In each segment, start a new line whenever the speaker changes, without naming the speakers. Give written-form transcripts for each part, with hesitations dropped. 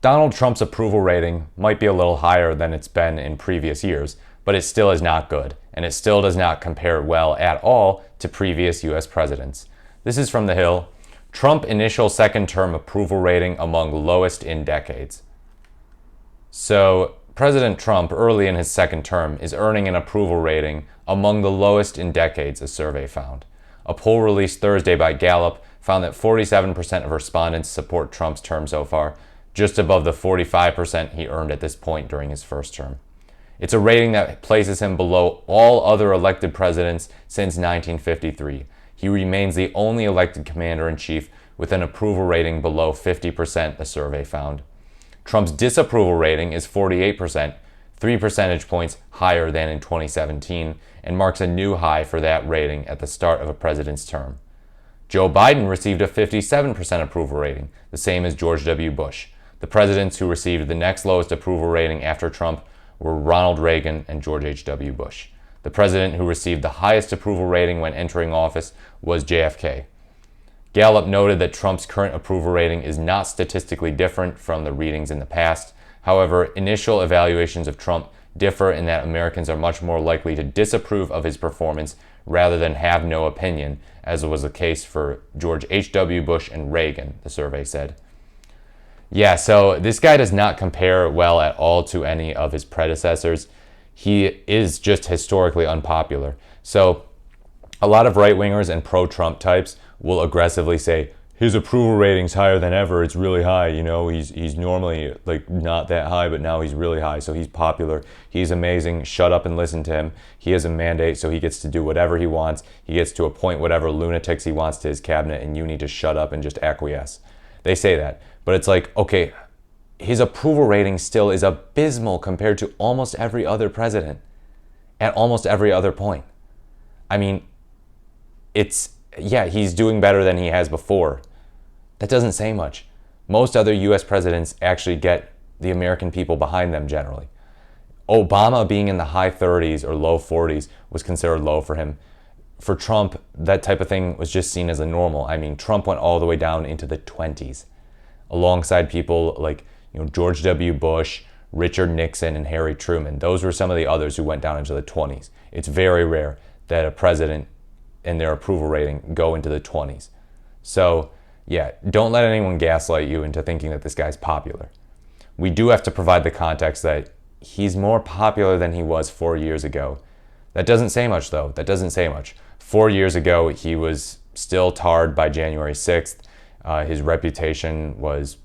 Donald Trump's approval rating might be a little higher than it's been in previous years, but it still is not good, and it still does not compare well at all to previous US presidents. This is from The Hill. Trump initial second-term approval rating among lowest in decades. So, President Trump, early in his second term, is earning an approval rating among the lowest in decades, a survey found. A poll released Thursday by Gallup found that 47% of respondents support Trump's term so far, just above the 45% he earned at this point during his first term. It's a rating that places him below all other elected presidents since 1953. He remains the only elected commander-in-chief with an approval rating below 50%, the survey found. Trump's disapproval rating is 48%, 3 percentage points higher than in 2017, and marks a new high for that rating at the start of a president's term. Joe Biden received a 57% approval rating, the same as George W. Bush. The presidents who received the next lowest approval rating after Trump were Ronald Reagan and George H.W. Bush. The president who received the highest approval rating when entering office was JFK. Gallup noted that Trump's current approval rating is not statistically different from the readings in the past. However, initial evaluations of Trump differ in that Americans are much more likely to disapprove of his performance rather than have no opinion, as was the case for George H.W. Bush and Reagan, the survey said. Yeah, so this guy does not compare well at all to any of his predecessors. He is just historically unpopular. So a lot of right-wingers and pro-Trump types will aggressively say, his approval rating's higher than ever, it's really high, you know, he's normally like not that high, but now he's really high, so he's popular, he's amazing, shut up and listen to him. He has a mandate, so he gets to do whatever he wants, he gets to appoint whatever lunatics he wants to his cabinet, and you need to shut up and just acquiesce. They say that, but it's like, okay, his approval rating still is abysmal compared to almost every other president at almost every other point. I mean, he's doing better than he has before. That doesn't say much. Most other US presidents actually get the American people behind them generally. Obama being in the high 30s or low 40s was considered low for him. For Trump, that type of thing was just seen as a normal. I mean, Trump went all the way down into the 20s, alongside people like George W. Bush, Richard Nixon, and Harry Truman. Those were some of the others who went down into the 20s. It's very rare that a president and their approval rating go into the 20s. So, yeah, don't let anyone gaslight you into thinking that this guy's popular. We do have to provide the context that he's more popular than he was 4 years ago. That doesn't say much, though. That doesn't say much. 4 years ago, he was still tarred by January 6th. His reputation was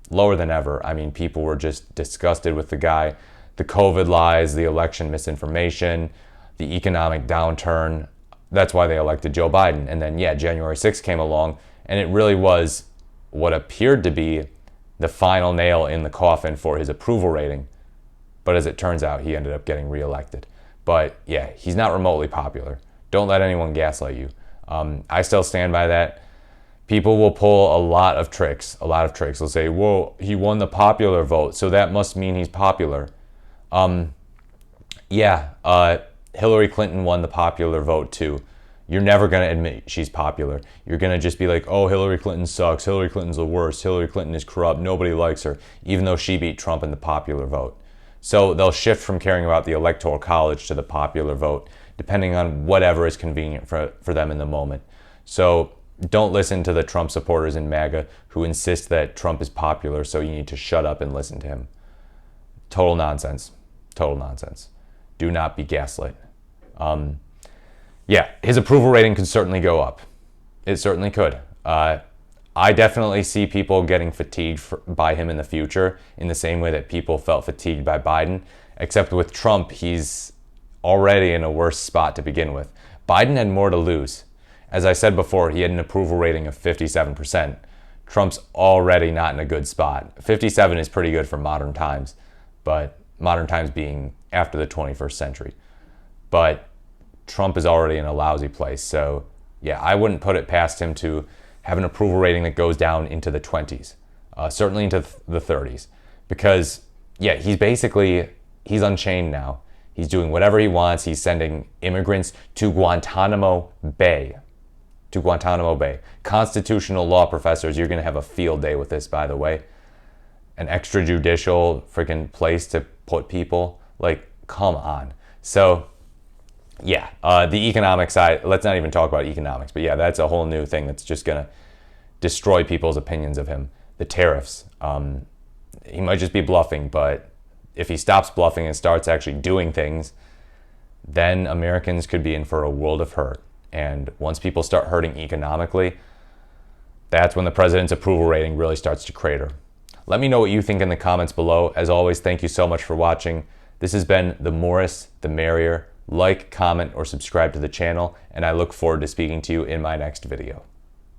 lower than ever. I mean, people were just disgusted with the guy. The COVID lies, the election misinformation, the economic downturn. That's why they elected Joe Biden. And then, January 6th came along, and it really was what appeared to be the final nail in the coffin for his approval rating. But as it turns out, he ended up getting reelected. But he's not remotely popular. Don't let anyone gaslight you. I still stand by that. People will pull a lot of tricks. They'll say, whoa, he won the popular vote, so that must mean he's popular. Hillary Clinton won the popular vote too. You're never going to admit she's popular. You're going to just be like, oh, Hillary Clinton sucks. Hillary Clinton's the worst. Hillary Clinton is corrupt. Nobody likes her, even though she beat Trump in the popular vote. So they'll shift from caring about the Electoral College to the popular vote, depending on whatever is convenient for them in the moment. So don't listen to the Trump supporters in MAGA who insist that Trump is popular, so you need to shut up and listen to him. Total nonsense. Total nonsense. Do not be gaslit. His approval rating could certainly go up. It certainly could. I definitely see people getting fatigued by him in the future in the same way that people felt fatigued by Biden, except with Trump, he's already in a worse spot to begin with. Biden had more to lose. As I said before, he had an approval rating of 57%. Trump's already not in a good spot. 57 is pretty good for modern times, but modern times being after the 21st century. But Trump is already in a lousy place. So, I wouldn't put it past him to have an approval rating that goes down into the 20s, certainly into the 30s. Because, he's unchained now. He's doing whatever he wants. He's sending immigrants to Guantanamo Bay. Constitutional law professors, you're going to have a field day with this, by the way. an extrajudicial freaking place to put people. Like, come on. So yeah, the economic side, let's not even talk about economics, but yeah, that's a whole new thing that's just gonna destroy people's opinions of him. The tariffs, he might just be bluffing, but if he stops bluffing and starts actually doing things, then Americans could be in for a world of hurt. And once people start hurting economically, that's when the president's approval rating really starts to crater. Let me know what you think in the comments below. As always, thank you so much for watching. This has been The Morris, the Merrier. Like, comment, or subscribe to the channel, and I look forward to speaking to you in my next video.